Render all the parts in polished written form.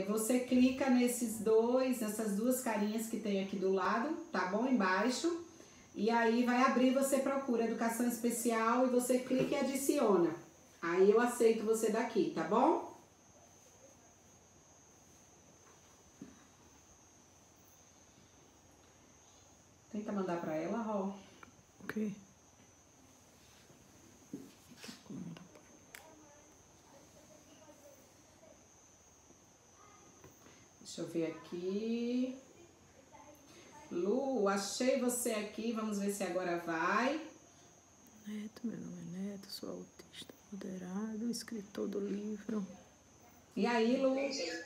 você clica nessas duas carinhas que tem aqui do lado, tá bom? Embaixo. E aí vai abrir, você procura Educação Especial e você clica e adiciona. Aí eu aceito você daqui, tá bom? Tenta mandar pra ela, Ró. Ok. Deixa eu ver aqui. Lu, achei você aqui. Vamos ver se agora vai. Neto, meu nome é Neto, sou autista moderado, escritor do livro. E aí, Lu? Não, ainda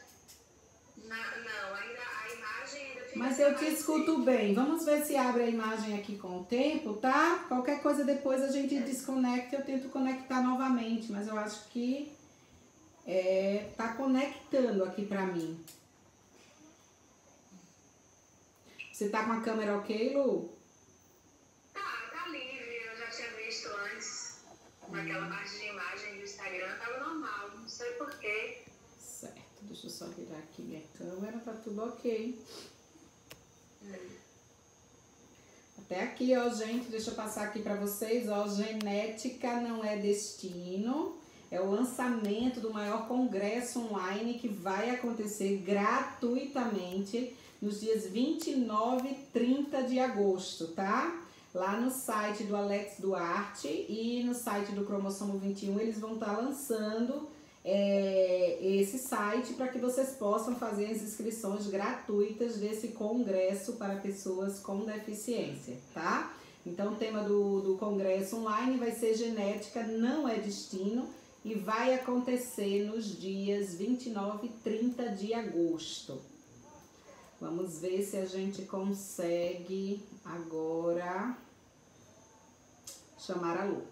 a imagem ainda fica. Mas eu te escuto bem. Vamos ver se abre a imagem aqui com o tempo, tá? Qualquer coisa depois a gente desconecta e eu tento conectar novamente. Mas eu acho que tá conectando aqui pra mim. Você tá com a câmera ok, Lu? Tá livre. Eu já tinha visto antes. Naquela parte de imagem do Instagram tava normal. Não sei porquê. Certo. Deixa eu só virar aqui minha câmera. Tá tudo ok. Até aqui, ó, gente. Deixa eu passar aqui pra vocês, ó. Genética não é destino. É o lançamento do maior congresso online que vai acontecer gratuitamente nos dias 29 e 30 de agosto, tá? Lá no site do Alex Duarte e no site do Cromossomo 21, eles vão estar lançando esse site para que vocês possam fazer as inscrições gratuitas desse congresso para pessoas com deficiência, tá? Então, o tema do congresso online vai ser Genética não é destino e vai acontecer nos dias 29 e 30 de agosto. Vamos ver se a gente consegue agora chamar a Lu.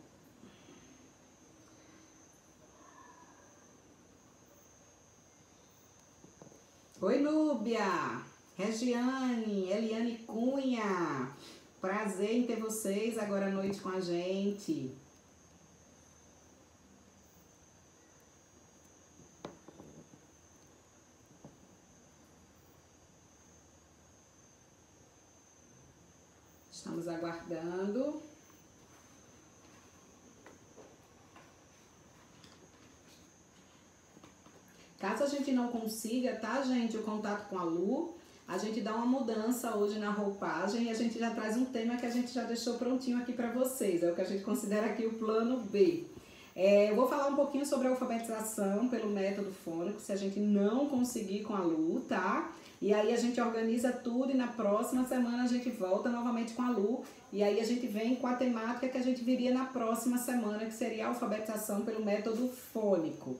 Oi, Núbia, Regiane, Eliane Cunha. Prazer em ter vocês agora à noite com a gente. Estamos aguardando. Caso a gente não consiga, tá, gente, o contato com a Lu, a gente dá uma mudança hoje na roupagem e a gente já traz um tema que a gente já deixou prontinho aqui para vocês. É o que a gente considera aqui o plano B. Eu vou falar um pouquinho sobre a alfabetização pelo método fônico, se a gente não conseguir com a Lu, tá? E aí a gente organiza tudo e na próxima semana a gente volta novamente com a Lu. E aí a gente vem com a temática que a gente viria na próxima semana, que seria a alfabetização pelo método fônico.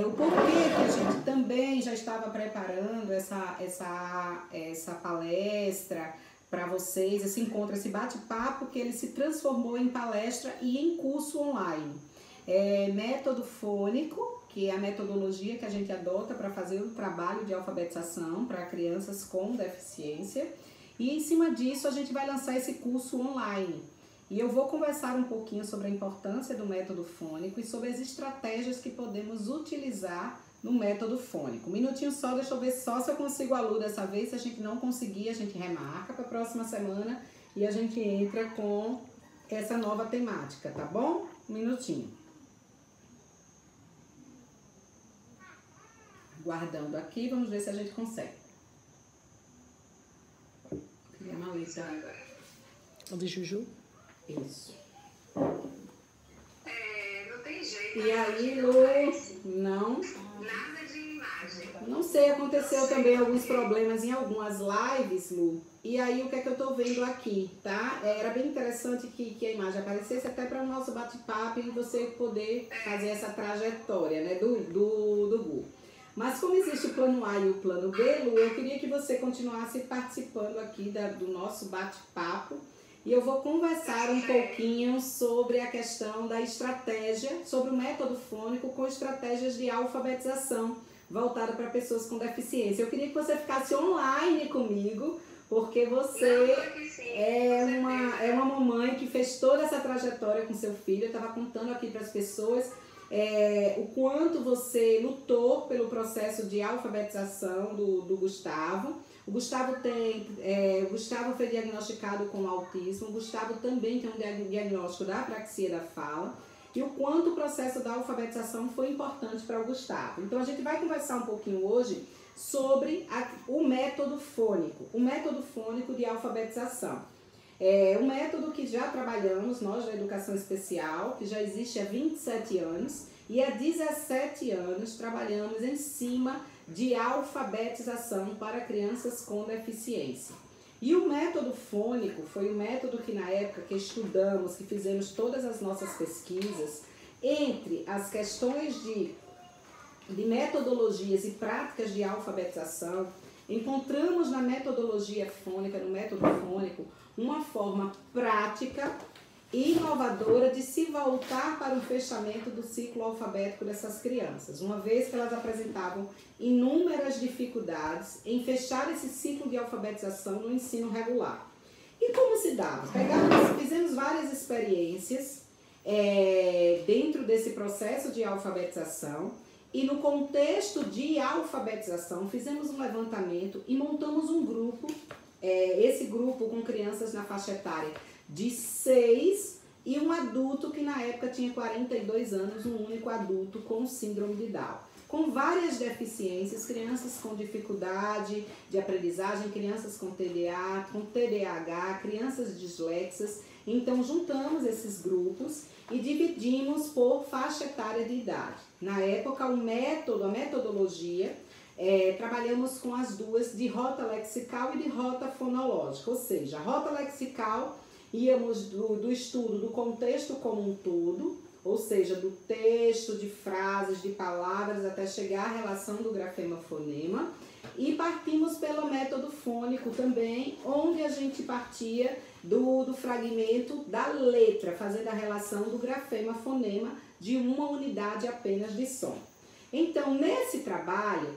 O porquê que a gente também já estava preparando essa palestra para vocês, esse encontro, esse bate-papo, que ele se transformou em palestra e em curso online. Método fônico, que é a metodologia que a gente adota para fazer o trabalho de alfabetização para crianças com deficiência. E em cima disso a gente vai lançar esse curso online. E eu vou conversar um pouquinho sobre a importância do método fônico e sobre as estratégias que podemos utilizar no método fônico. Um minutinho só, deixa eu ver só se eu consigo a Lu dessa vez. Se a gente não conseguir, a gente remarca para a próxima semana e a gente entra com essa nova temática, tá bom? Um minutinho. Guardando aqui, vamos ver se a gente consegue. Queria uma letra agora. O de Juju? Isso. Não tem jeito. E aí, Lu, não. Nada de imagem. Não sei, aconteceu também alguns problemas em algumas lives, Lu. E aí, o que é que eu tô vendo aqui, tá? Era bem interessante que a imagem aparecesse até para o nosso bate-papo e você poder fazer essa trajetória, né, do Google. Mas como existe o plano A e o plano B, Lu, eu queria que você continuasse participando aqui do nosso bate-papo. E eu vou conversar um pouquinho sobre a questão da estratégia, sobre o método fônico com estratégias de alfabetização voltada para pessoas com deficiência. Eu queria que você ficasse online comigo, porque você é uma mamãe que fez toda essa trajetória com seu filho. Eu estava contando aqui para as pessoas o quanto você lutou pelo processo de alfabetização do Gustavo. O Gustavo foi diagnosticado com autismo, o Gustavo também tem um diagnóstico da apraxia da fala, e o quanto o processo da alfabetização foi importante para o Gustavo. Então a gente vai conversar um pouquinho hoje sobre o método fônico de alfabetização. Um método que já trabalhamos, nós da Educação Especial, que já existe há 27 anos, e há 17 anos trabalhamos em cima de alfabetização para crianças com deficiência. E o método fônico foi o método que na época que estudamos, que fizemos todas as nossas pesquisas, entre as questões de metodologias e práticas de alfabetização, encontramos na metodologia fônica, no método fônico, uma forma prática e inovadora de se voltar para o fechamento do ciclo alfabético dessas crianças, uma vez que elas apresentavam inúmeras dificuldades em fechar esse ciclo de alfabetização no ensino regular. E como se dava? Fizemos várias experiências dentro desse processo de alfabetização, e no contexto de alfabetização fizemos um levantamento e montamos um grupo, esse grupo com crianças na faixa etária de 6 e um adulto que na época tinha 42 anos, um único adulto com síndrome de Down. Com várias deficiências, crianças com dificuldade de aprendizagem, crianças com TDA, com TDAH, crianças dislexas. Então juntamos esses grupos e dividimos por faixa etária de idade. Na época, a metodologia, trabalhamos com as duas de rota lexical e de rota fonológica, ou seja, a rota lexical íamos do estudo do contexto como um todo, ou seja, do texto, de frases, de palavras, até chegar à relação do grafema-fonema, e partimos pelo método fônico também, onde a gente partia do fragmento da letra, fazendo a relação do grafema-fonema de uma unidade apenas de som. Então, nesse trabalho,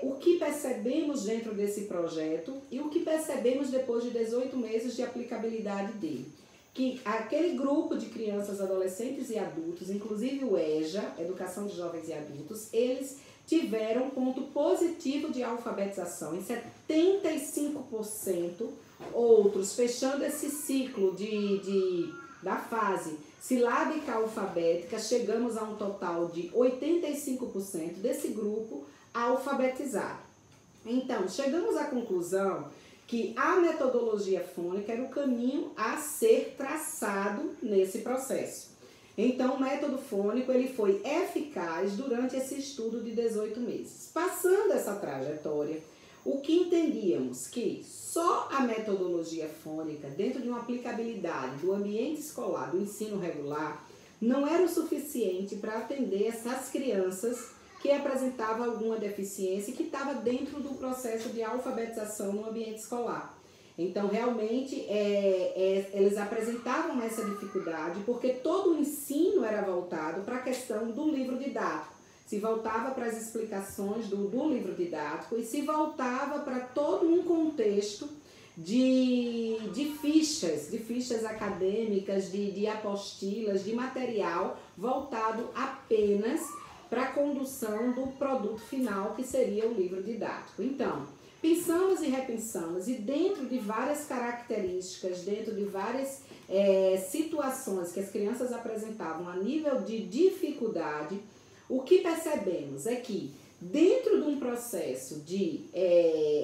o que percebemos dentro desse projeto e o que percebemos depois de 18 meses de aplicabilidade dele, que aquele grupo de crianças, adolescentes e adultos, inclusive o EJA, Educação de Jovens e Adultos, eles tiveram ponto positivo de alfabetização em 75%, outros fechando esse ciclo da fase silábica alfabética, chegamos a um total de 85% desse grupo alfabetizado. Então, chegamos à conclusão que a metodologia fônica era o caminho a ser traçado nesse processo. Então, o método fônico ele foi eficaz durante esse estudo de 18 meses. Passando essa trajetória, o que entendíamos que só a metodologia fônica, dentro de uma aplicabilidade do ambiente escolar, do ensino regular, não era o suficiente para atender essas crianças que apresentava alguma deficiência e que estava dentro do processo de alfabetização no ambiente escolar. Então, realmente, eles apresentavam essa dificuldade porque todo o ensino era voltado para a questão do livro didático. Se voltava para as explicações do livro didático e se voltava para todo um contexto de fichas acadêmicas, de apostilas, de material voltado apenas para a condução do produto final, que seria o livro didático. Então, pensamos e repensamos, e dentro de várias características, dentro de várias situações que as crianças apresentavam a nível de dificuldade, o que percebemos é que, dentro de um processo de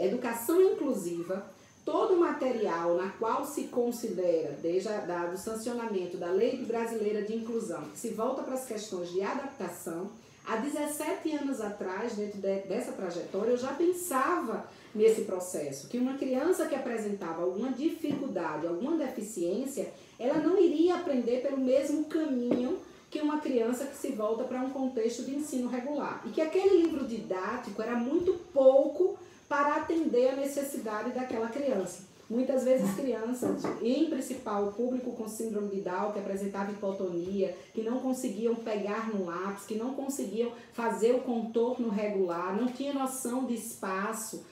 educação inclusiva, todo o material na qual se considera, desde o sancionamento da Lei Brasileira de Inclusão, que se volta para as questões de adaptação, há 17 anos atrás, dentro dessa trajetória, eu já pensava nesse processo, que uma criança que apresentava alguma dificuldade, alguma deficiência, ela não iria aprender pelo mesmo caminho que uma criança que se volta para um contexto de ensino regular. E que aquele livro didático era muito pouco para atender a necessidade daquela criança. Muitas vezes crianças, em principal o público com síndrome de Down, que apresentava hipotonia, que não conseguiam pegar no lápis, que não conseguiam fazer o contorno regular, não tinha noção de espaço,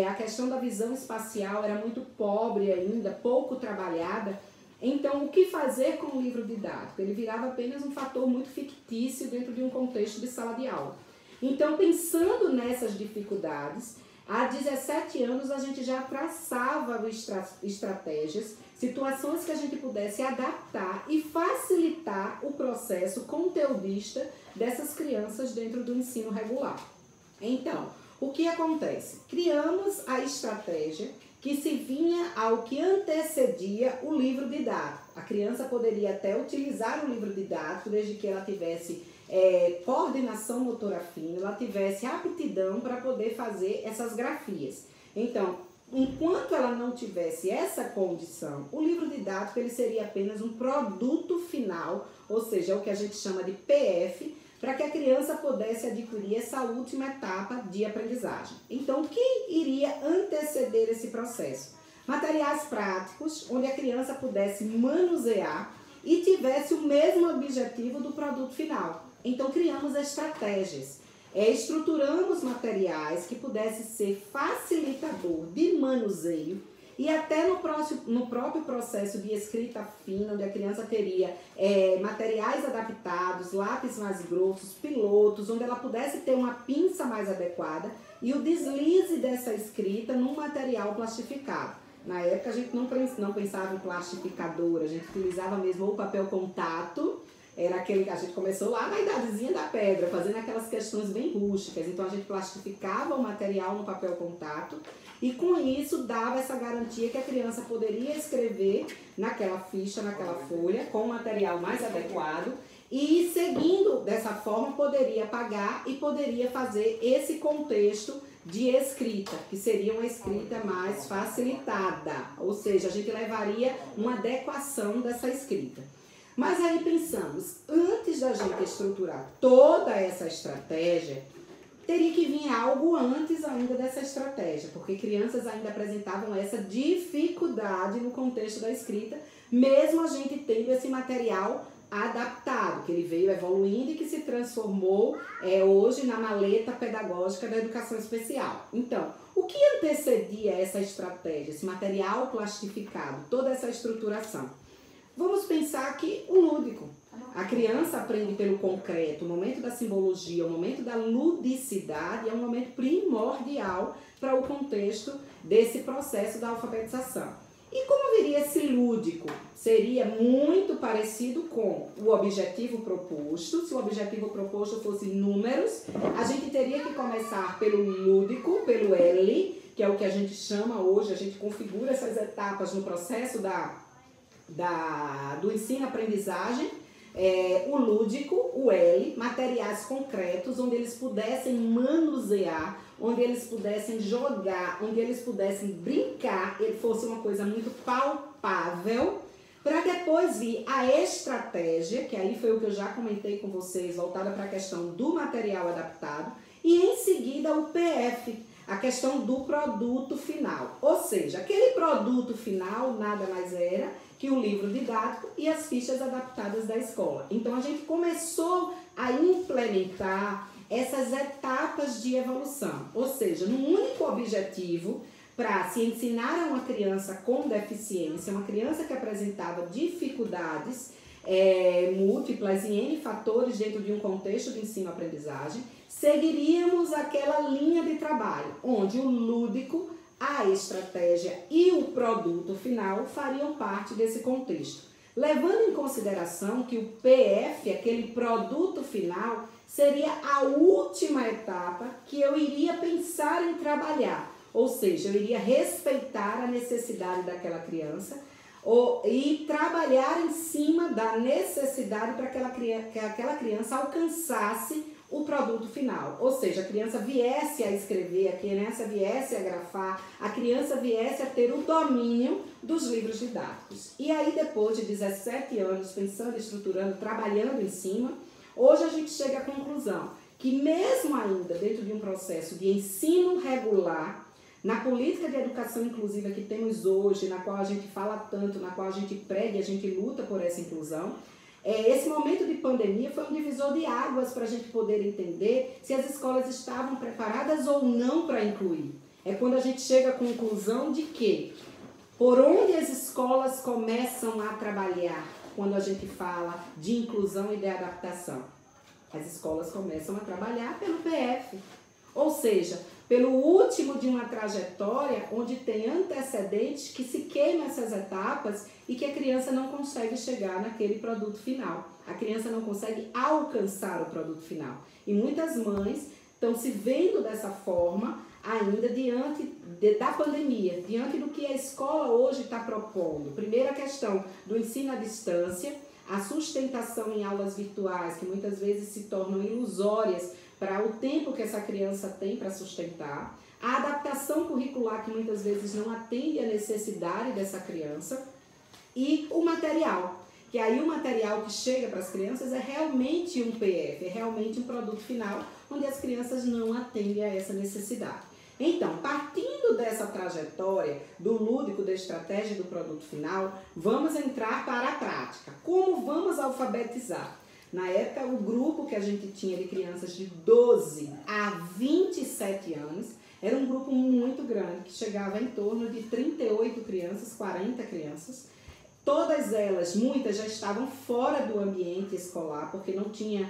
a questão da visão espacial era muito pobre ainda, pouco trabalhada. Então, o que fazer com o livro didático? Ele virava apenas um fator muito fictício dentro de um contexto de sala de aula. Então, pensando nessas dificuldades, há 17 anos a gente já traçava estratégias, situações que a gente pudesse adaptar e facilitar o processo conteudista dessas crianças dentro do ensino regular. Então, o que acontece? Criamos a estratégia que se vinha ao que antecedia o livro didático. A criança poderia até utilizar o livro didático desde que ela tivesse coordenação motora fina, ela tivesse aptidão para poder fazer essas grafias. Então, enquanto ela não tivesse essa condição, o livro didático ele seria apenas um produto final, ou seja, o que a gente chama de PF, para que a criança pudesse adquirir essa última etapa de aprendizagem. Então, o que iria anteceder esse processo? Materiais práticos, onde a criança pudesse manusear e tivesse o mesmo objetivo do produto final. Então, criamos estratégias, estruturamos materiais que pudesse ser facilitador de manuseio e até no próprio processo de escrita fina, onde a criança teria materiais adaptados, lápis mais grossos, pilotos, onde ela pudesse ter uma pinça mais adequada e o deslize dessa escrita num material plastificado. Na época a gente não pensava em plastificador, a gente utilizava mesmo o papel contato. Era aquele que a gente começou lá na idadezinha da pedra, fazendo aquelas questões bem rústicas. Então a gente plastificava o material no papel contato e com isso dava essa garantia que a criança poderia escrever naquela ficha, naquela folha, com o material mais adequado e seguindo dessa forma poderia apagar e poderia fazer esse contexto de escrita, que seria uma escrita mais facilitada, ou seja, a gente levaria uma adequação dessa escrita. Mas aí pensamos, antes da gente estruturar toda essa estratégia, teria que vir algo antes ainda dessa estratégia, porque crianças ainda apresentavam essa dificuldade no contexto da escrita, mesmo a gente tendo esse material adaptado, que ele veio evoluindo e que se transformou hoje na maleta pedagógica da educação especial. Então, o que antecedia essa estratégia, esse material plastificado, toda essa estruturação? Vamos pensar que o lúdico. A criança aprende pelo concreto, o momento da simbologia, o momento da ludicidade é um momento primordial para o contexto desse processo da alfabetização. E como viria esse lúdico? Seria muito parecido com o objetivo proposto. Se o objetivo proposto fosse números, a gente teria que começar pelo lúdico, pelo L, que é o que a gente chama hoje, a gente configura essas etapas no processo do ensino-aprendizagem, o lúdico, o L, materiais concretos, onde eles pudessem manusear, onde eles pudessem jogar, onde eles pudessem brincar, ele fosse uma coisa muito palpável, para depois vir a estratégia, que aí foi o que eu já comentei com vocês, voltada para a questão do material adaptado, e em seguida o PF, a questão do produto final. Ou seja, aquele produto final nada mais era que o livro didático e as fichas adaptadas da escola. Então, a gente começou a implementar essas etapas de evolução. Ou seja, num único objetivo, para se ensinar a uma criança com deficiência, uma criança que apresentava dificuldades múltiplas e N fatores dentro de um contexto de ensino-aprendizagem, seguiríamos aquela linha de trabalho, onde o lúdico, a estratégia e o produto final fariam parte desse contexto. Levando em consideração que o PF, aquele produto final, seria a última etapa que eu iria pensar em trabalhar. Ou seja, eu iria respeitar a necessidade daquela criança e trabalhar em cima da necessidade para que aquela criança alcançasse o produto final, ou seja, a criança viesse a escrever, a criança viesse a grafar, a criança viesse a ter o domínio dos livros didáticos. E aí, depois de 17 anos pensando, estruturando, trabalhando em cima, hoje a gente chega à conclusão que mesmo ainda dentro de um processo de ensino regular, na política de educação inclusiva que temos hoje, na qual a gente fala tanto, na qual a gente prega e a gente luta por essa inclusão, esse momento de pandemia foi um divisor de águas para a gente poder entender se as escolas estavam preparadas ou não para incluir. É quando a gente chega à conclusão de que Por onde as escolas começam a trabalhar quando a gente fala de inclusão e de adaptação? As escolas começam a trabalhar pelo PF, ou seja, pelo último de uma trajetória onde tem antecedentes que se queimam essas etapas e que a criança não consegue chegar naquele produto final. A criança não consegue alcançar o produto final. E muitas mães estão se vendo dessa forma ainda diante da pandemia, diante do que a escola hoje está propondo. Primeiro, a questão do ensino à distância, a sustentação em aulas virtuais, que muitas vezes se tornam ilusórias para o tempo que essa criança tem para sustentar, a adaptação curricular, que muitas vezes não atende à necessidade dessa criança, e o material, que aí o material que chega para as crianças é realmente um PF, é realmente um produto final, onde as crianças não atendem a essa necessidade. Então, partindo dessa trajetória do lúdico, da estratégia do produto final, vamos entrar para a prática. Como vamos alfabetizar? Na época, o grupo que a gente tinha de crianças de 12 a 27 anos era um grupo muito grande, que chegava em torno de 38 crianças, 40 crianças. Todas elas, muitas já estavam fora do ambiente escolar, porque não tinha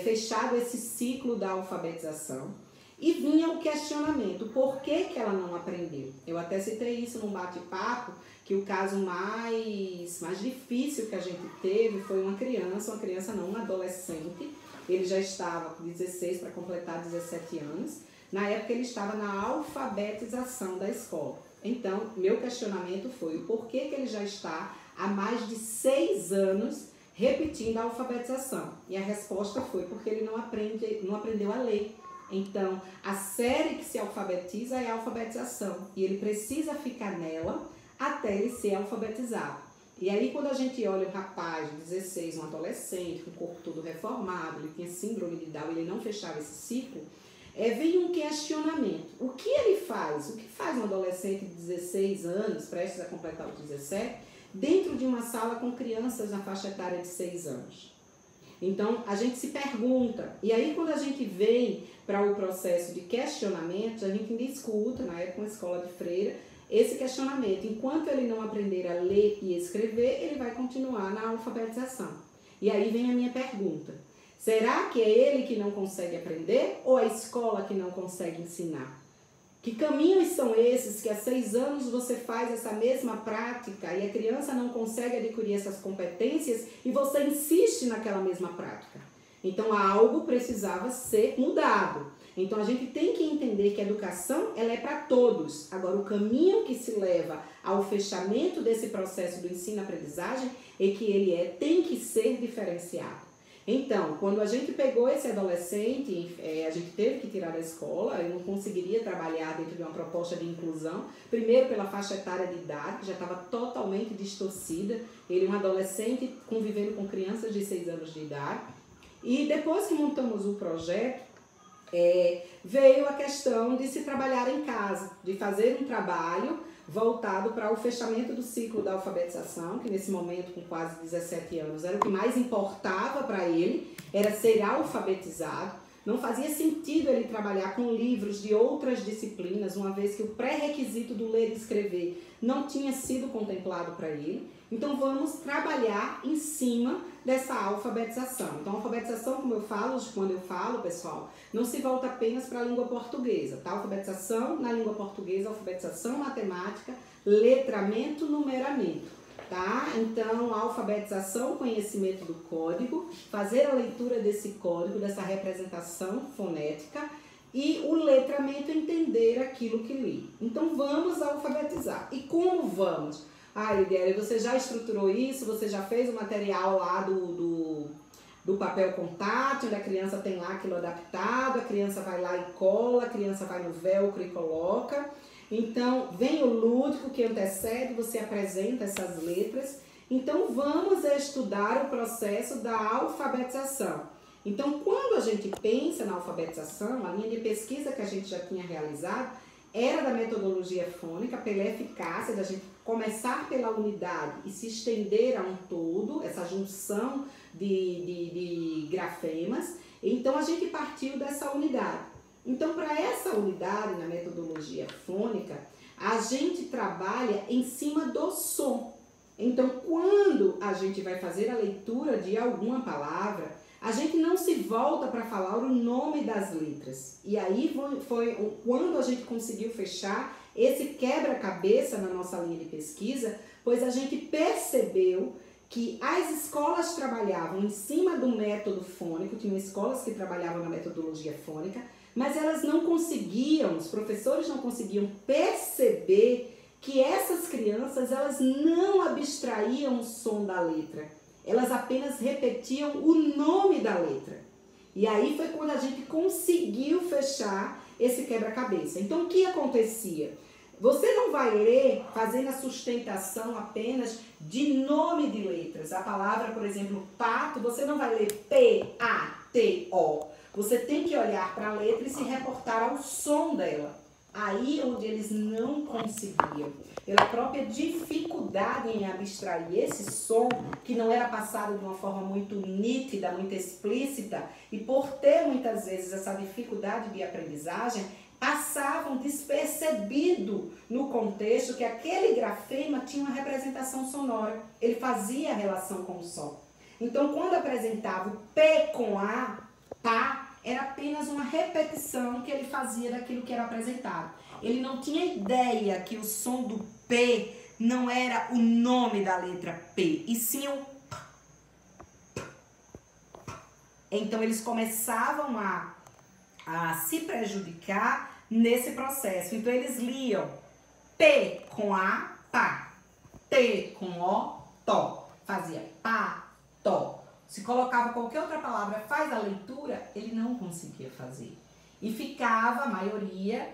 fechado esse ciclo da alfabetização. E vinha o questionamento, por que que ela não aprendeu? Eu até citei isso num bate-papo, que o caso mais difícil que a gente teve foi uma criança não, um adolescente. Ele já estava com 16 para completar 17 anos. Na época ele estava na alfabetização da escola. Então, meu questionamento foi o porquê que ele já está há mais de 6 anos repetindo a alfabetização. E a resposta foi porque ele não aprendeu a ler. Então, a série que se alfabetiza é a alfabetização. E ele precisa ficar nela até ele ser alfabetizado. E aí, quando a gente olha um rapaz de 16, um adolescente, com o corpo todo reformado, ele tinha síndrome de Down, ele não fechava esse ciclo, vem um questionamento. O que ele faz? O que faz um adolescente de 16 anos, prestes a completar os 17, dentro de uma sala com crianças na faixa etária de 6 anos? Então, a gente se pergunta. E aí, quando a gente vem para o processo de questionamento, a gente discuta, na época, uma escola de freira, esse questionamento. Enquanto ele não aprender a ler e escrever, ele vai continuar na alfabetização. E aí vem a minha pergunta. Será que é ele que não consegue aprender ou a escola que não consegue ensinar? Que caminhos são esses que há 6 anos você faz essa mesma prática e a criança não consegue adquirir essas competências e você insiste naquela mesma prática? Então, algo precisava ser mudado. Então, a gente tem que entender que a educação ela é para todos. Agora, o caminho que se leva ao fechamento desse processo do ensino-aprendizagem é que ele tem que ser diferenciado. Então, quando a gente pegou esse adolescente, a gente teve que tirar da escola, eu não conseguiria trabalhar dentro de uma proposta de inclusão, primeiro pela faixa etária de idade, que já estava totalmente distorcida, ele é um adolescente convivendo com crianças de 6 anos de idade, e depois que montamos o projeto, veio a questão de se trabalhar em casa, de fazer um trabalho voltado para o fechamento do ciclo da alfabetização, que nesse momento, com quase 17 anos, era o que mais importava para ele, era ser alfabetizado. Não fazia sentido ele trabalhar com livros de outras disciplinas, uma vez que o pré-requisito do ler e escrever não tinha sido contemplado para ele. Então, vamos trabalhar em cima dessa alfabetização. Então, a alfabetização, como eu falo, quando eu falo, pessoal, não se volta apenas para a língua portuguesa, tá? Alfabetização na língua portuguesa, alfabetização matemática, letramento, numeramento, tá? Então, a alfabetização, conhecimento do código, fazer a leitura desse código, dessa representação fonética, e o letramento, entender aquilo que li. Então, vamos alfabetizar. E como vamos? Lidiane, você já estruturou isso? Você já fez o material lá do papel contato, onde a criança tem lá aquilo adaptado, a criança vai lá e cola, a criança vai no velcro e coloca. Então, vem o lúdico que antecede, você apresenta essas letras. Então, vamos estudar o processo da alfabetização. Então, quando a gente pensa na alfabetização, a linha de pesquisa que a gente já tinha realizado era da metodologia fônica, pela eficácia da gente começar pela unidade e se estender a um todo, essa junção de grafemas. Então, a gente partiu dessa unidade. Então, para essa unidade, na metodologia fônica, a gente trabalha em cima do som. Então, quando a gente vai fazer a leitura de alguma palavra, a gente não se volta para falar o nome das letras. E aí foi quando a gente conseguiu fechar esse quebra-cabeça na nossa linha de pesquisa, pois a gente percebeu que as escolas trabalhavam em cima do método fônico, tinham escolas que trabalhavam na metodologia fônica, mas elas não conseguiam, os professores não conseguiam perceber que essas crianças, elas não abstraíam o som da letra, elas apenas repetiam o nome da letra. E aí foi quando a gente conseguiu fechar esse quebra-cabeça. Então, o que acontecia? Você não vai ler fazendo a sustentação apenas de nome de letras. A palavra, por exemplo, pato, você não vai ler P-A-T-O. Você tem que olhar para a letra e se reportar ao som dela. Aí onde eles não conseguiam, pela própria dificuldade em abstrair esse som, que não era passado de uma forma muito nítida, muito explícita, e por ter muitas vezes essa dificuldade de aprendizagem, passavam despercebido no contexto que aquele grafema tinha uma representação sonora. Ele fazia a relação com o som. Então, quando apresentava o P com A, pá, era apenas uma repetição que ele fazia daquilo que era apresentado. Ele não tinha ideia que o som do P não era o nome da letra P, e sim o P. Então, eles começavam a se prejudicar nesse processo. Então, eles liam P com A, pá, T com O, tó. Fazia pá, tó. Se colocava qualquer outra palavra, faz a leitura, ele não conseguia fazer. E ficava, a maioria,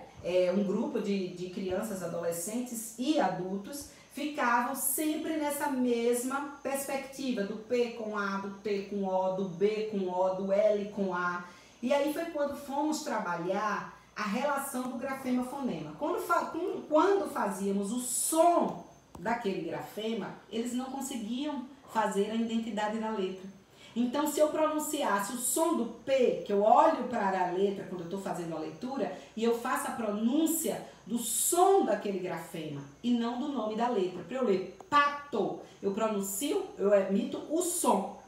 um grupo de crianças, adolescentes e adultos, ficavam sempre nessa mesma perspectiva, do P com A, do T com O, do B com O, do L com A. E aí foi quando fomos trabalhar a relação do grafema-fonema. Quando fazíamos o som daquele grafema, eles não conseguiam fazer a identidade da letra. Então, se eu pronunciasse o som do P, que eu olho para a letra quando eu estou fazendo a leitura, e eu faço a pronúncia do som daquele grafema e não do nome da letra. Para eu ler pato, eu pronuncio, eu emito o som.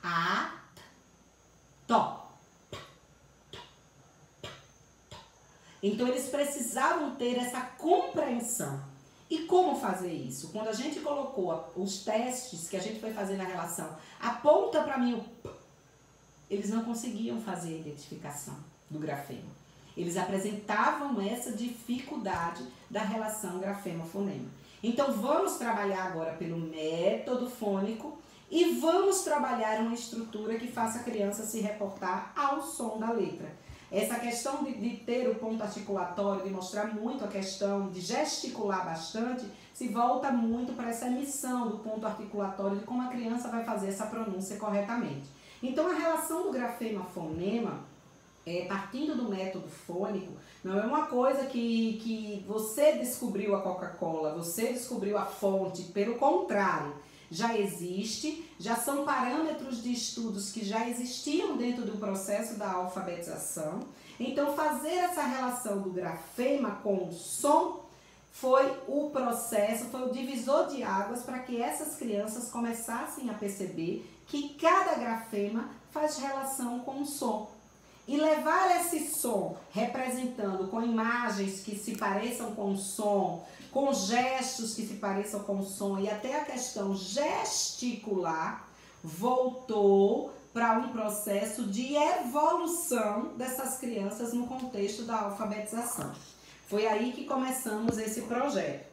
A, tó. Então, eles precisavam ter essa compreensão. E como fazer isso? Quando a gente colocou os testes que a gente foi fazer na relação, aponta para mim o P, eles não conseguiam fazer a identificação do grafema. Eles apresentavam essa dificuldade da relação grafema-fonema. Então, vamos trabalhar agora pelo método fônico e vamos trabalhar uma estrutura que faça a criança se reportar ao som da letra. Essa questão de ter o ponto articulatório, de mostrar muito a questão de gesticular bastante, se volta muito para essa emissão do ponto articulatório, de como a criança vai fazer essa pronúncia corretamente. Então, a relação do grafema-fonema, partindo do método fônico, não é uma coisa que você descobriu a Coca-Cola, você descobriu a fonte, pelo contrário. Já existe, já são parâmetros de estudos que já existiam dentro do processo da alfabetização. Então, fazer essa relação do grafema com o som foi o processo, foi o divisor de águas para que essas crianças começassem a perceber que cada grafema faz relação com o som. E levar esse som representando com imagens que se pareçam com o som, com gestos que se pareçam com o som e até a questão gesticular, voltou para um processo de evolução dessas crianças no contexto da alfabetização. Foi aí que começamos esse projeto.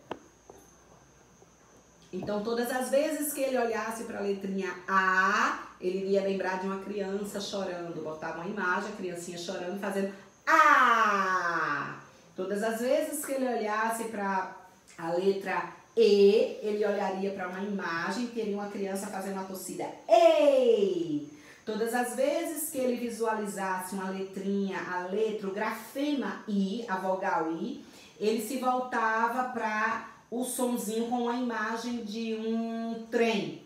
Então, todas as vezes que ele olhasse para a letrinha A, ele ia lembrar de uma criança chorando. Botava uma imagem, a criancinha chorando, fazendo A. Todas as vezes que ele olhasse para a letra E, ele olharia para uma imagem, teria uma criança fazendo uma tossida Ei. Todas as vezes que ele visualizasse uma letrinha, a letra, o grafema I, a vogal I, ele se voltava para o sonzinho com a imagem de um trem.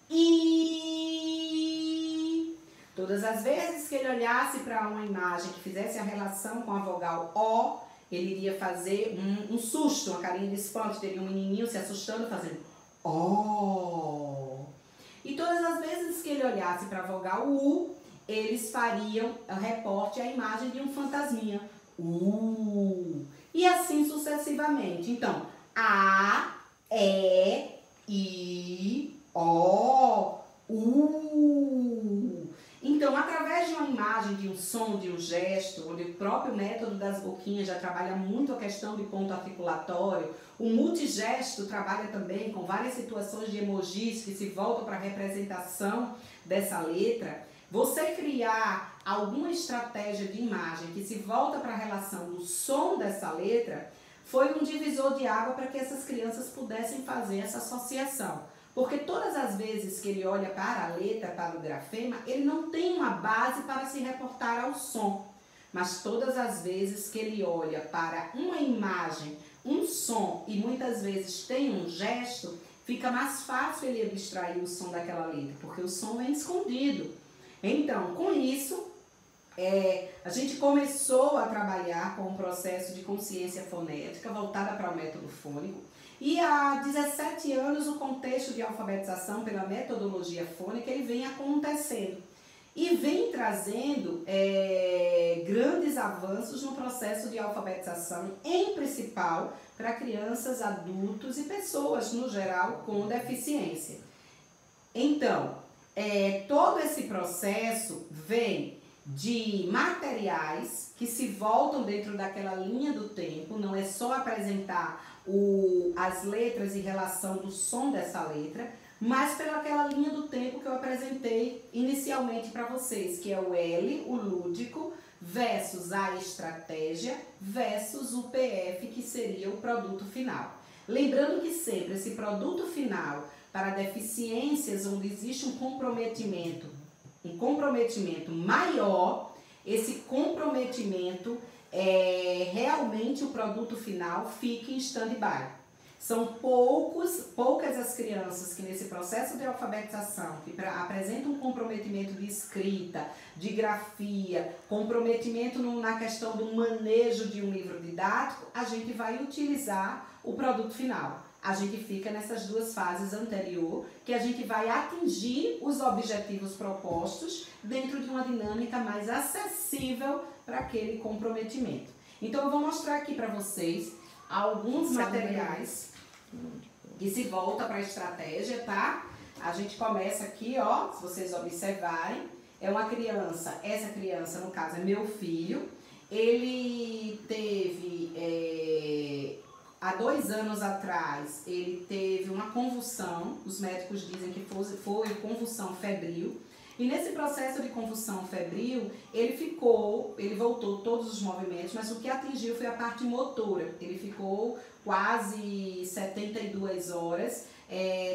I. Todas as vezes que ele olhasse para uma imagem que fizesse a relação com a vogal O, ele iria fazer um susto, uma carinha de espanto, teria um menininho se assustando, fazendo ó. E todas as vezes que ele olhasse para a vogal U, eles fariam reporte à imagem de um fantasminha. E assim sucessivamente. Então, A, E, I, O, U. Então, através de uma imagem, de um som, de um gesto, onde o próprio método das boquinhas já trabalha muito a questão de ponto articulatório, o multigesto trabalha também com várias situações de emojis que se voltam para a representação dessa letra. Você criar alguma estratégia de imagem que se volta para a relação do som dessa letra foi um divisor de água para que essas crianças pudessem fazer essa associação. Porque todas as vezes que ele olha para a letra, para o grafema, ele não tem uma base para se reportar ao som. Mas todas as vezes que ele olha para uma imagem, um som e muitas vezes tem um gesto, fica mais fácil ele abstrair o som daquela letra, porque o som é escondido. Então, com isso, a gente começou a trabalhar com um processo de consciência fonética voltada para o método fônico. E há 17 anos o contexto de alfabetização pela metodologia fônica ele vem acontecendo e vem trazendo grandes avanços no processo de alfabetização, em principal para crianças, adultos e pessoas no geral com deficiência. Então, todo esse processo vem de materiais que se voltam dentro daquela linha do tempo, não é só apresentar as letras em relação do som dessa letra, mas pelaquela linha do tempo que eu apresentei inicialmente para vocês, que é o L, o lúdico, versus a estratégia, versus o PF, que seria o produto final. Lembrando que sempre esse produto final, para deficiências onde existe um comprometimento maior, esse comprometimento realmente o produto final fica em stand-by. São poucas as crianças que nesse processo de alfabetização que apresentam um comprometimento de escrita, de grafia, comprometimento na questão do manejo de um livro didático, a gente vai utilizar o produto final. A gente fica nessas duas fases anterior, que a gente vai atingir os objetivos propostos dentro de uma dinâmica mais acessível para aquele comprometimento. Então, eu vou mostrar aqui para vocês alguns materiais que se volta para a estratégia, tá? A gente começa aqui, ó, se vocês observarem, é uma criança, essa criança, no caso, é meu filho, ele teve... Há 2 anos atrás, ele teve uma convulsão, os médicos dizem que foi convulsão febril, e nesse processo de convulsão febril, ele voltou todos os movimentos, mas o que atingiu foi a parte motora. Ele ficou quase 72 horas,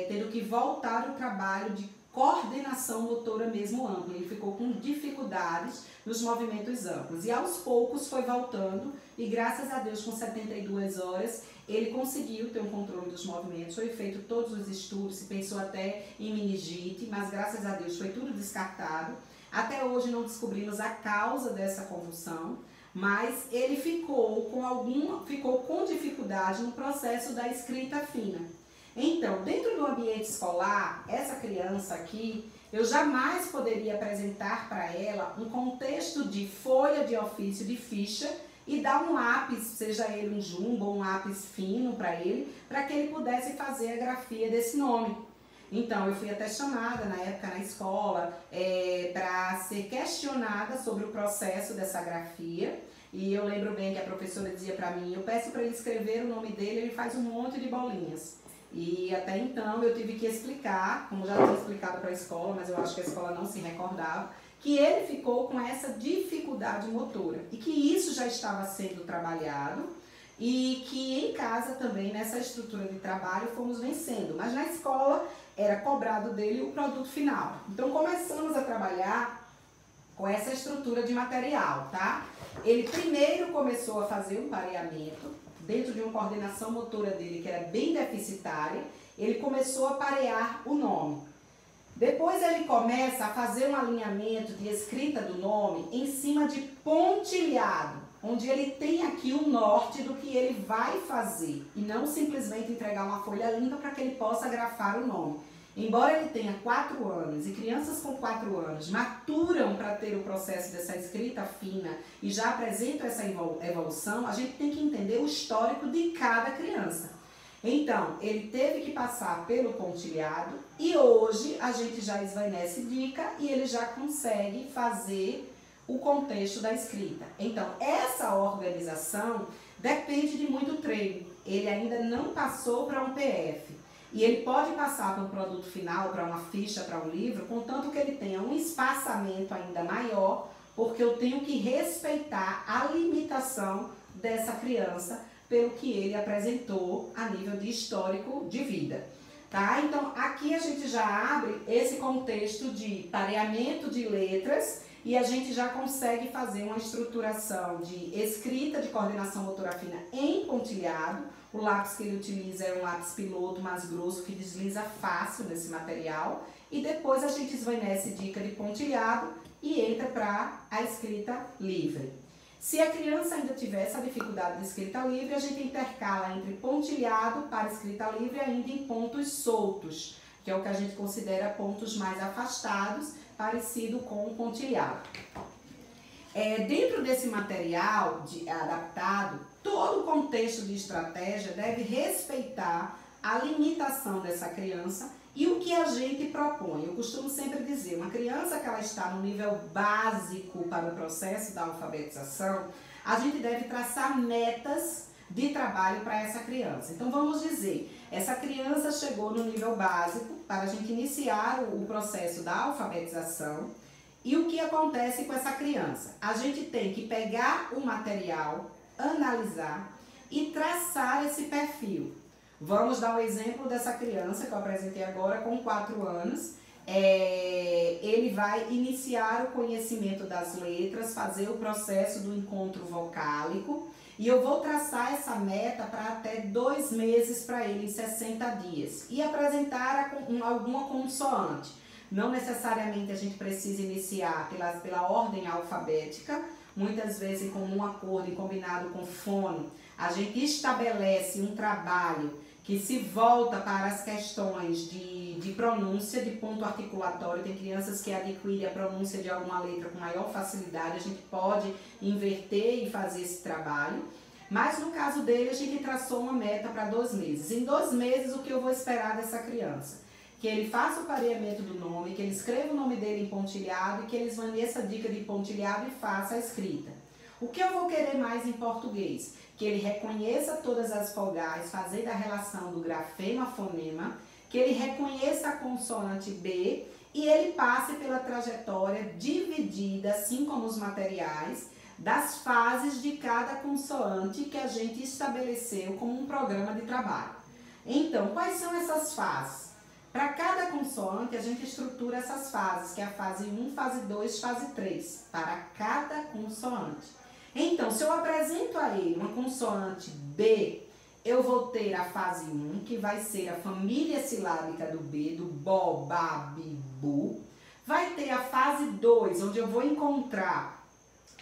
tendo que voltar ao trabalho de coordenação motora mesmo ampla. Ele ficou com dificuldades nos movimentos amplos. E aos poucos foi voltando e graças a Deus com 72 horas ele conseguiu ter um controle dos movimentos. Foi feito todos os estudos, se pensou até em meningite, mas graças a Deus foi tudo descartado. Até hoje não descobrimos a causa dessa convulsão, mas ele ficou com dificuldade no processo da escrita fina. Então, dentro do ambiente escolar, essa criança aqui, eu jamais poderia apresentar para ela um contexto de folha de ofício, de ficha, e dar um lápis, seja ele um jumbo ou um lápis fino para que ele pudesse fazer a grafia desse nome. Então, eu fui até chamada na época na escola para ser questionada sobre o processo dessa grafia. E eu lembro bem que a professora dizia para mim, eu peço para ele escrever o nome dele, ele faz um monte de bolinhas. E até então eu tive que explicar, como já tinha explicado para a escola, mas eu acho que a escola não se recordava, que ele ficou com essa dificuldade motora e que isso já estava sendo trabalhado e que em casa também, nessa estrutura de trabalho, fomos vencendo. Mas na escola era cobrado dele o produto final. Então começamos a trabalhar com essa estrutura de material, tá? Ele primeiro começou a fazer um pareamento dentro de uma coordenação motora dele que era bem deficitária, ele começou a parear o nome. Depois ele começa a fazer um alinhamento de escrita do nome em cima de pontilhado. onde ele tem aqui o norte do que ele vai fazer e não simplesmente entregar uma folha limpa para que ele possa grafar o nome. Embora ele tenha 4 anos e crianças com 4 anos maturam para ter o processo dessa escrita fina e já apresentam essa evolução, a gente tem que entender o histórico de cada criança. Então, ele teve que passar pelo pontilhado e hoje a gente já esvanece dica e ele já consegue fazer o contexto da escrita. Então, essa organização depende de muito treino. Ele ainda não passou para um PF. E ele pode passar para um produto final, para uma ficha, para um livro, contanto que ele tenha um espaçamento ainda maior, porque eu tenho que respeitar a limitação dessa criança pelo que ele apresentou a nível de histórico de vida. Tá? Então, aqui a gente já abre esse contexto de pareamento de letras e a gente já consegue fazer uma estruturação de escrita de coordenação motora fina em pontilhado. O lápis que ele utiliza é um lápis piloto mais grosso que desliza fácil nesse material. E depois a gente esvanece dica de pontilhado e entra para a escrita livre. Se a criança ainda tiver essa dificuldade de escrita livre, a gente intercala entre pontilhado para escrita livre ainda em pontos soltos, que é o que a gente considera pontos mais afastados, parecido com o pontilhado. Dentro desse material adaptado, todo o contexto de estratégia deve respeitar a limitação dessa criança e o que a gente propõe. Eu costumo sempre dizer, uma criança que ela está no nível básico para o processo da alfabetização, a gente deve traçar metas de trabalho para essa criança. Então vamos dizer, essa criança chegou no nível básico para a gente iniciar o processo da alfabetização. E o que acontece com essa criança? A gente tem que pegar o material, analisar e traçar esse perfil. Vamos dar um exemplo dessa criança que eu apresentei agora com 4 anos. Ele vai iniciar o conhecimento das letras, fazer o processo do encontro vocálico e eu vou traçar essa meta para até 2 meses para ele, em 60 dias, e apresentar alguma consoante. Não necessariamente a gente precisa iniciar pela ordem alfabética, muitas vezes com um acordo e combinado com fono, a gente estabelece um trabalho que se volta para as questões de pronúncia, de ponto articulatório. Tem crianças que adquirem a pronúncia de alguma letra com maior facilidade, a gente pode inverter e fazer esse trabalho. Mas no caso dele, a gente traçou uma meta para 2 meses. Em 2 meses, o que eu vou esperar dessa criança? Que ele faça o pareamento do nome, que ele escreva o nome dele em pontilhado e que ele esvaneça a dica de pontilhado e faça a escrita. O que eu vou querer mais em português? Que ele reconheça todas as vogais, fazendo a relação do grafema-fonema, que ele reconheça a consoante B e ele passe pela trajetória dividida, assim como os materiais, das fases de cada consoante que a gente estabeleceu como um programa de trabalho. Então, quais são essas fases? Para cada consoante, a gente estrutura essas fases, que é a fase 1, fase 2, fase 3, para cada consoante. Então, se eu apresento a ele uma consoante B, eu vou ter a fase 1, que vai ser a família silábica do B, do bo, ba, bi, bu. Vai ter a fase 2, onde eu vou encontrar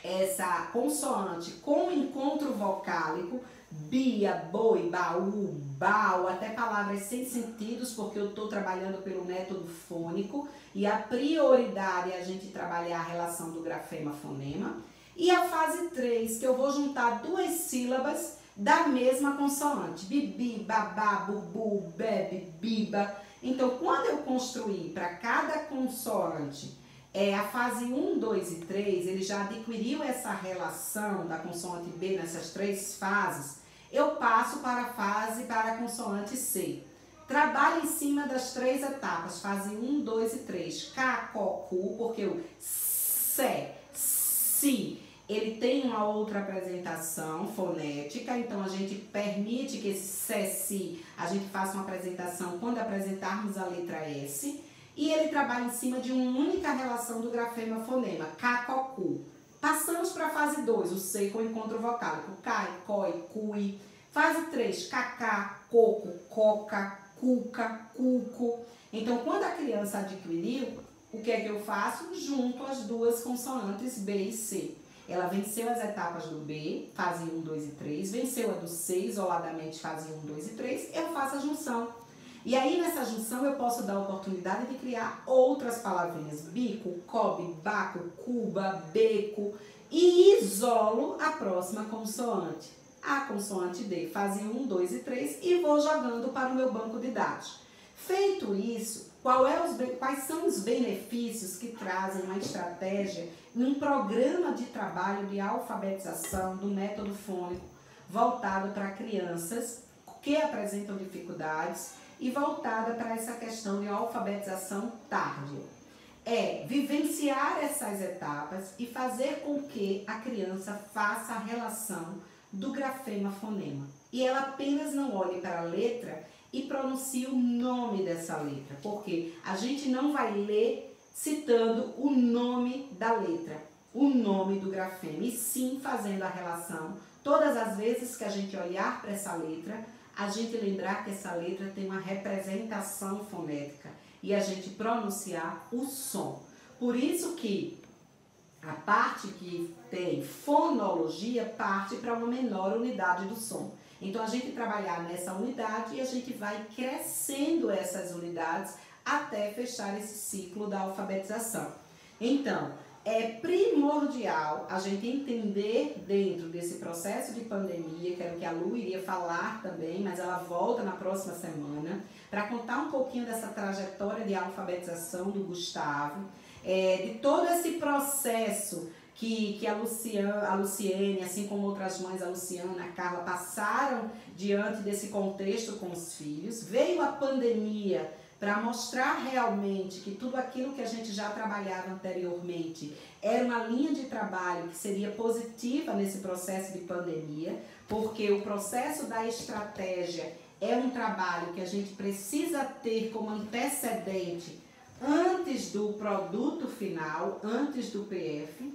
essa consoante com encontro vocálico, bia, boi, baú, bau, até palavras sem sentidos, porque eu estou trabalhando pelo método fônico e a prioridade é a gente trabalhar a relação do grafema-fonema. E a fase 3, que eu vou juntar 2 sílabas da mesma consoante, bibi, babá, bubu, bebe, biba. Então, quando eu construir para cada consoante a fase 1, 2 e 3, ele já adquiriu essa relação da consoante B nessas 3 fases, eu passo para a consoante C. Trabalho em cima das 3 etapas, fase 1, 2 e 3. Cá, có, cu, porque o sé, si, ele tem uma outra apresentação fonética, então a gente permite que esse sé, si, a gente faça uma apresentação quando apresentarmos a letra S. E ele trabalha em cima de uma única relação do grafema-fonema, cá, có, cu. Passamos para a fase 2, o C com o encontro vocálico, cai, coi, cui. Fase 3, cacá, coco, coca, cuca, cuco. Então, quando a criança adquiriu, o que é que eu faço? Junto as 2 consoantes B e C. ela venceu as etapas do B, fase 1, 2 e 3, venceu a do C, isoladamente fase 1, 2 e 3, eu faço a junção. E aí nessa junção eu posso dar a oportunidade de criar outras palavrinhas, bico, cobre, baco, cuba, beco, e isolo a próxima consoante. A consoante D, fase 1, 2 e 3, e vou jogando para o meu banco de dados. Feito isso, quais são os benefícios que trazem uma estratégia em um programa de trabalho de alfabetização do método fônico voltado para crianças que apresentam dificuldades e voltada para essa questão de alfabetização tardia? É vivenciar essas etapas e fazer com que a criança faça a relação do grafema-fonema. E ela apenas não olhe para a letra e pronuncie o nome dessa letra, porque a gente não vai ler citando o nome da letra, o nome do grafema, e sim fazendo a relação. Todas as vezes que a gente olhar para essa letra, a gente lembrar que essa letra tem uma representação fonética e a gente pronunciar o som. Por isso que a parte que tem fonologia parte para uma menor unidade do som. Então, a gente trabalhar nessa unidade e a gente vai crescendo essas unidades até fechar esse ciclo da alfabetização. Então, é primordial a gente entender dentro desse processo de pandemia, que era o que a Lu iria falar também, mas ela volta na próxima semana, para contar um pouquinho dessa trajetória de alfabetização do Gustavo, de todo esse processo que a Luciene, assim como outras mães, a Luciana, a Carla, passaram diante desse contexto com os filhos. Veio a pandemia para mostrar realmente que tudo aquilo que a gente já trabalhava anteriormente era uma linha de trabalho que seria positiva nesse processo de pandemia, porque o processo da estratégia é um trabalho que a gente precisa ter como antecedente antes do produto final, antes do PF,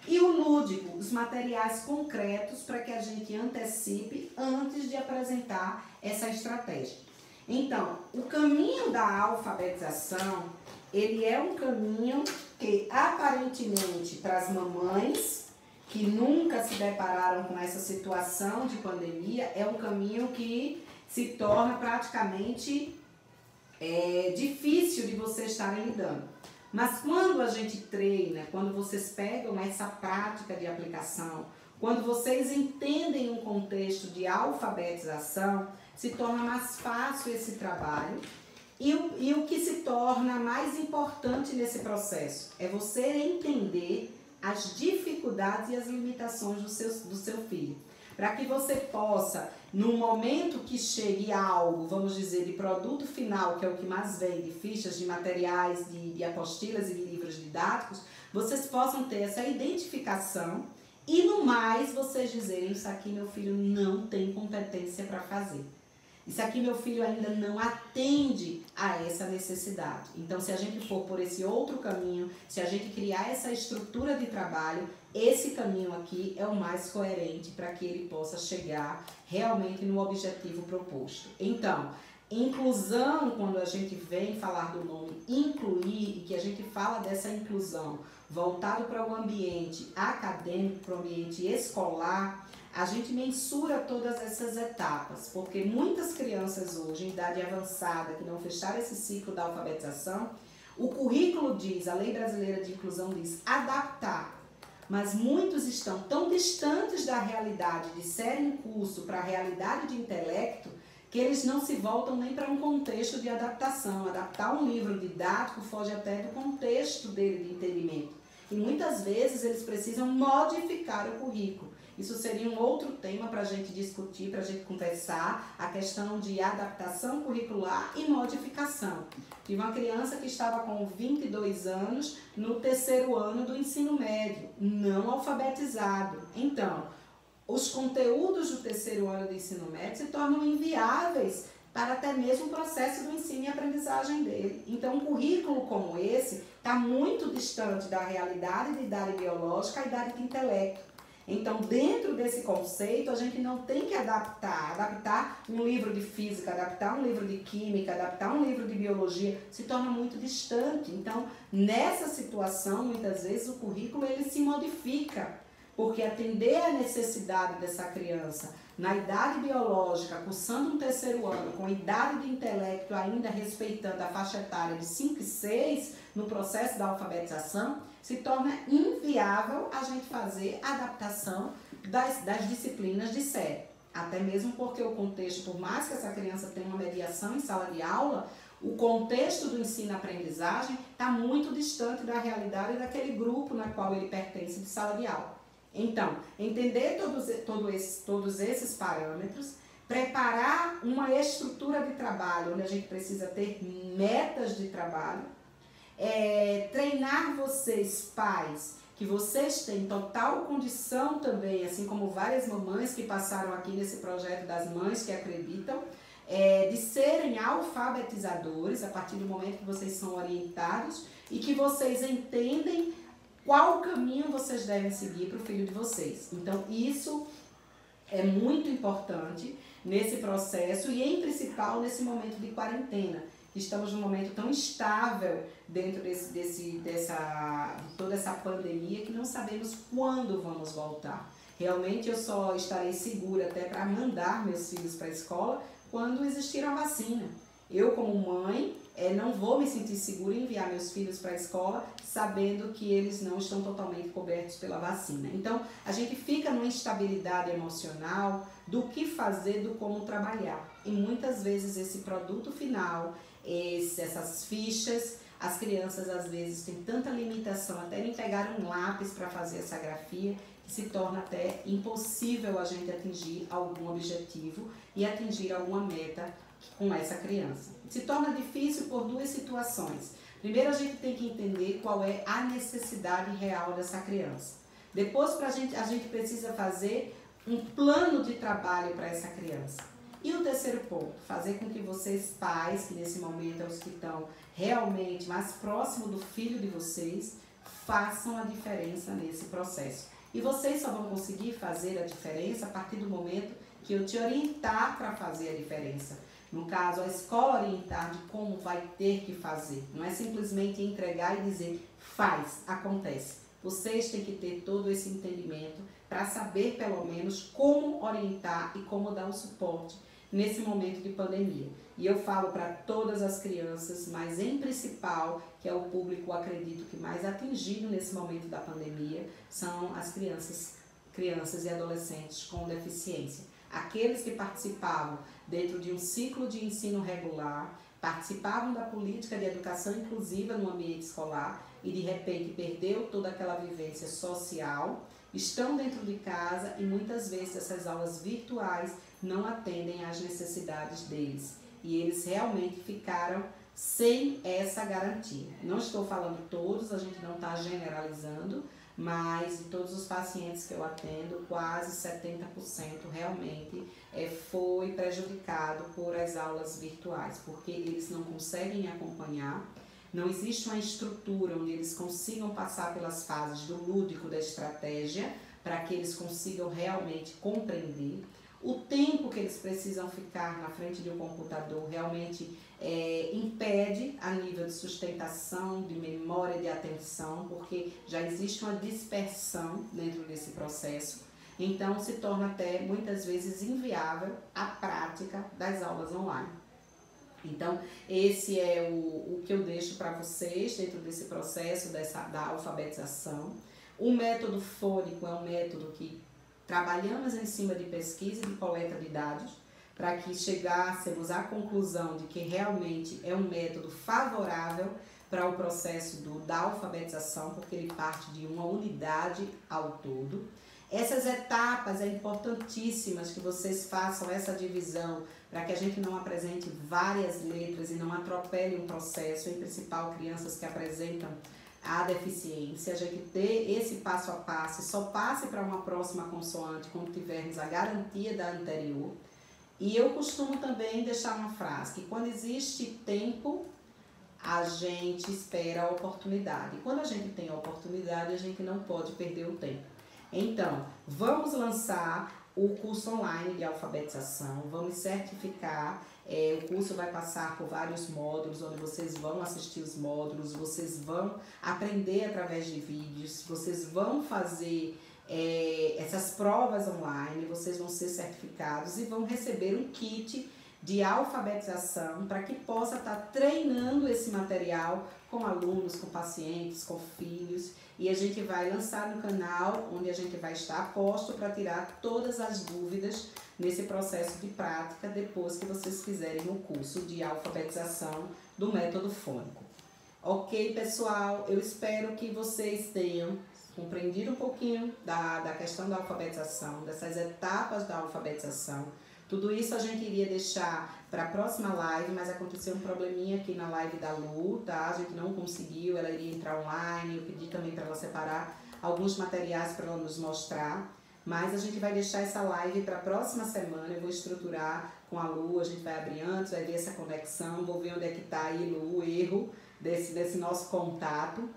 e o lúdico, os materiais concretos para que a gente antecipe antes de apresentar essa estratégia. Então, o caminho da alfabetização, ele é um caminho que aparentemente para as mamães que nunca se depararam com essa situação de pandemia, é um caminho que se torna praticamente difícil de vocês estarem lidando. Mas quando a gente treina, quando vocês pegam essa prática de aplicação, quando vocês entendem um contexto de alfabetização, se torna mais fácil esse trabalho. E o que se torna mais importante nesse processo é você entender as dificuldades e as limitações do seu filho. Para que você possa, no momento que chegue algo, vamos dizer, de produto final, que é o que mais vem, de fichas, de materiais, de apostilas e de livros didáticos, vocês possam ter essa identificação e, no mais, vocês dizerem: isso aqui meu filho não tem competência para fazer. Isso aqui meu filho ainda não atende a essa necessidade. Então, se a gente for por esse outro caminho, se a gente criar essa estrutura de trabalho, esse caminho aqui é o mais coerente para que ele possa chegar realmente no objetivo proposto. Então, inclusão, quando a gente vem falar do nome incluir, e que a gente fala dessa inclusão voltado para o ambiente acadêmico, para o ambiente escolar, a gente mensura todas essas etapas, porque muitas crianças hoje, em idade avançada, que não fecharam esse ciclo da alfabetização, o currículo diz, a Lei Brasileira de Inclusão diz adaptar, mas muitos estão tão distantes da realidade de ser em curso para a realidade de intelecto, que eles não se voltam nem para um contexto de adaptação. Adaptar um livro didático foge até do contexto dele de entendimento. E muitas vezes eles precisam modificar o currículo. Isso seria um outro tema para a gente discutir, para a gente conversar, a questão de adaptação curricular e modificação. Tive uma criança que estava com 22 anos no 3º ano do ensino médio, não alfabetizado. Então, os conteúdos do 3º ano do ensino médio se tornam inviáveis para até mesmo o processo do ensino e aprendizagem dele. Então, um currículo como esse está muito distante da realidade de idade biológica à idade de intelecto. Então, dentro desse conceito, a gente não tem que adaptar um livro de física, adaptar um livro de química, adaptar um livro de biologia, se torna muito distante. Então, nessa situação, muitas vezes, o currículo ele se modifica porque atender a necessidade dessa criança na idade biológica, cursando um terceiro ano, com idade de intelecto ainda respeitando a faixa etária de 5 e 6 no processo da alfabetização, se torna inviável a gente fazer a adaptação das disciplinas de série. Até mesmo porque o contexto, por mais que essa criança tenha uma mediação em sala de aula, o contexto do ensino-aprendizagem está muito distante da realidade daquele grupo na qual ele pertence de sala de aula. Então, entender todos esses parâmetros, preparar uma estrutura de trabalho, onde a gente precisa ter metas de trabalho, treinar vocês, pais, que vocês têm total condição também, assim como várias mamães que passaram aqui nesse projeto das mães que acreditam, de serem alfabetizadores a partir do momento que vocês são orientados e que vocês entendem qual caminho vocês devem seguir para o filho de vocês. Então, isso é muito importante nesse processo e, em principal, nesse momento de quarentena. Estamos num momento tão instável dentro de toda essa pandemia que não sabemos quando vamos voltar. Realmente, eu só estarei segura até para mandar meus filhos para a escola quando existir a vacina. Eu, como mãe, não vou me sentir segura em enviar meus filhos para a escola sabendo que eles não estão totalmente cobertos pela vacina. Então, a gente fica numa instabilidade emocional do que fazer, do como trabalhar. E muitas vezes esse produto final, essas fichas, as crianças às vezes têm tanta limitação até em pegar um lápis para fazer essa grafia, que se torna até impossível a gente atingir algum objetivo e atingir alguma meta com essa criança. Se torna difícil por duas situações. Primeiro, a gente tem que entender qual é a necessidade real dessa criança. Depois, a gente precisa fazer um plano de trabalho para essa criança. E o terceiro ponto, fazer com que vocês, pais, que nesse momento são os que estão realmente mais próximos do filho de vocês, façam a diferença nesse processo. E vocês só vão conseguir fazer a diferença a partir do momento que eu te orientar para fazer a diferença. No caso, a escola orientar de como vai ter que fazer. Não é simplesmente entregar e dizer, faz, acontece. Vocês têm que ter todo esse entendimento para saber, pelo menos, como orientar e como dar o suporte nesse momento de pandemia. E eu falo para todas as crianças, mas em principal, que é o público, acredito, que mais atingido nesse momento da pandemia, são as crianças e adolescentes com deficiência. Aqueles que participavam dentro de um ciclo de ensino regular, participavam da política de educação inclusiva no ambiente escolar e de repente perdeu toda aquela vivência social, estão dentro de casa e muitas vezes essas aulas virtuais não atendem às necessidades deles e eles realmente ficaram sem essa garantia. Não estou falando todos, a gente não está generalizando, mas de todos os pacientes que eu atendo, quase 70% realmente foi prejudicado por as aulas virtuais, porque eles não conseguem acompanhar, não existe uma estrutura onde eles consigam passar pelas fases do lúdico, da estratégia, para que eles consigam realmente compreender. O tempo que eles precisam ficar na frente de um computador realmente impede a nível de sustentação, de memória, de atenção, porque já existe uma dispersão dentro desse processo. Então, se torna até muitas vezes inviável a prática das aulas online. Então, esse é o que eu deixo para vocês dentro desse processo da alfabetização. O método fônico é um método que trabalhamos em cima de pesquisa e de coleta de dados para que chegássemos à conclusão de que realmente é um método favorável para o processo da alfabetização, porque ele parte de uma unidade ao todo. Essas etapas é importantíssimas que vocês façam essa divisão para que a gente não apresente várias letras e não atropele um processo, em principal crianças que apresentam a deficiência, a gente ter esse passo a passo, só passe para uma próxima consoante quando tivermos a garantia da anterior. E eu costumo também deixar uma frase, que quando existe tempo, a gente espera a oportunidade. E quando a gente tem a oportunidade, a gente não pode perder o tempo. Então, vamos lançar o curso online de alfabetização, vamos certificar. O curso vai passar por vários módulos, onde vocês vão assistir os módulos, vocês vão aprender através de vídeos, vocês vão fazer essas provas online, vocês vão ser certificados e vão receber um kit de alfabetização para que possa estar treinando esse material com alunos, com pacientes, com filhos. E a gente vai lançar no canal, onde a gente vai estar a posto para tirar todas as dúvidas nesse processo de prática depois que vocês fizerem o curso de alfabetização do método fônico. Ok, pessoal? Eu espero que vocês tenham compreendido um pouquinho da questão da alfabetização, dessas etapas da alfabetização. Tudo isso a gente iria deixar para a próxima live, mas aconteceu um probleminha aqui na live da Lu, tá? A gente não conseguiu, ela iria entrar online, eu pedi também para ela separar alguns materiais para ela nos mostrar, mas a gente vai deixar essa live para a próxima semana, eu vou estruturar com a Lu, a gente vai abrir antes, vai ver essa conexão, vou ver onde é que está aí, Lu, o erro desse nosso contato,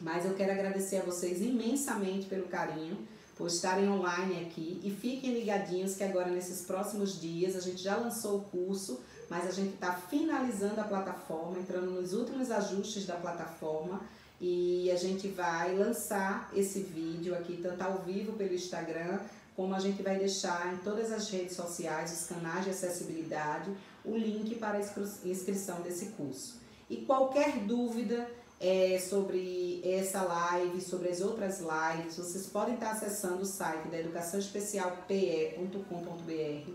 mas eu quero agradecer a vocês imensamente pelo carinho, por estarem online aqui e fiquem ligadinhos que agora nesses próximos dias a gente já lançou o curso, mas a gente está finalizando a plataforma, entrando nos últimos ajustes da plataforma e a gente vai lançar esse vídeo aqui tanto ao vivo pelo Instagram, como a gente vai deixar em todas as redes sociais, os canais de acessibilidade, o link para a inscrição desse curso. E qualquer dúvida sobre essa live, sobre as outras lives, vocês podem estar acessando o site da educaçãoespecialpe.com.br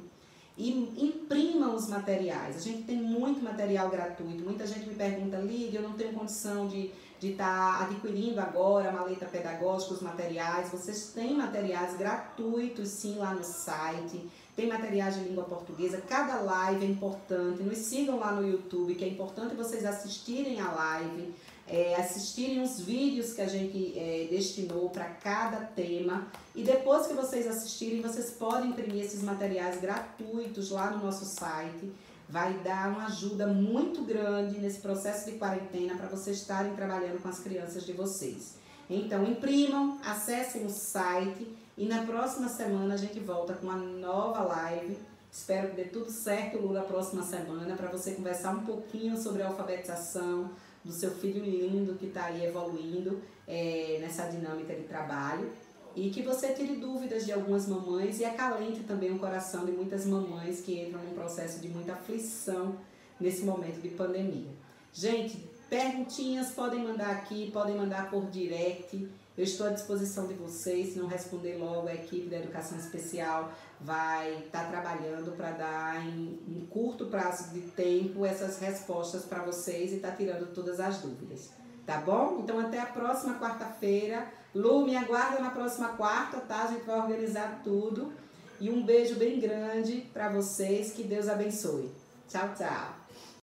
e imprimam os materiais. A gente tem muito material gratuito, muita gente me pergunta, Lídia, eu não tenho condição de estar adquirindo agora a maleta pedagógica, os materiais. Vocês têm materiais gratuitos sim lá no site, tem materiais de língua portuguesa, cada live é importante, nos sigam lá no YouTube, que é importante vocês assistirem a live, assistirem os vídeos que a gente destinou para cada tema e depois que vocês assistirem, vocês podem imprimir esses materiais gratuitos lá no nosso site. Vai dar uma ajuda muito grande nesse processo de quarentena para vocês estarem trabalhando com as crianças de vocês. Então, imprimam, acessem o site e na próxima semana a gente volta com uma nova live. Espero que dê tudo certo, Lu, na próxima semana, para você conversar um pouquinho sobre a alfabetização do seu filho lindo que está aí evoluindo nessa dinâmica de trabalho. E que você tire dúvidas de algumas mamães e acalente também o coração de muitas mamães que entram num processo de muita aflição nesse momento de pandemia. Gente, perguntinhas podem mandar aqui, podem mandar por direct. Eu estou à disposição de vocês. Se não responder logo, a equipe da Educação Especial vai estar trabalhando para dar em curto prazo de tempo essas respostas para vocês e estar tirando todas as dúvidas. Tá bom? Então até a próxima quarta-feira. Lu, me aguarda na próxima quarta, tá? A gente vai organizar tudo. E um beijo bem grande para vocês. Que Deus abençoe. Tchau, tchau.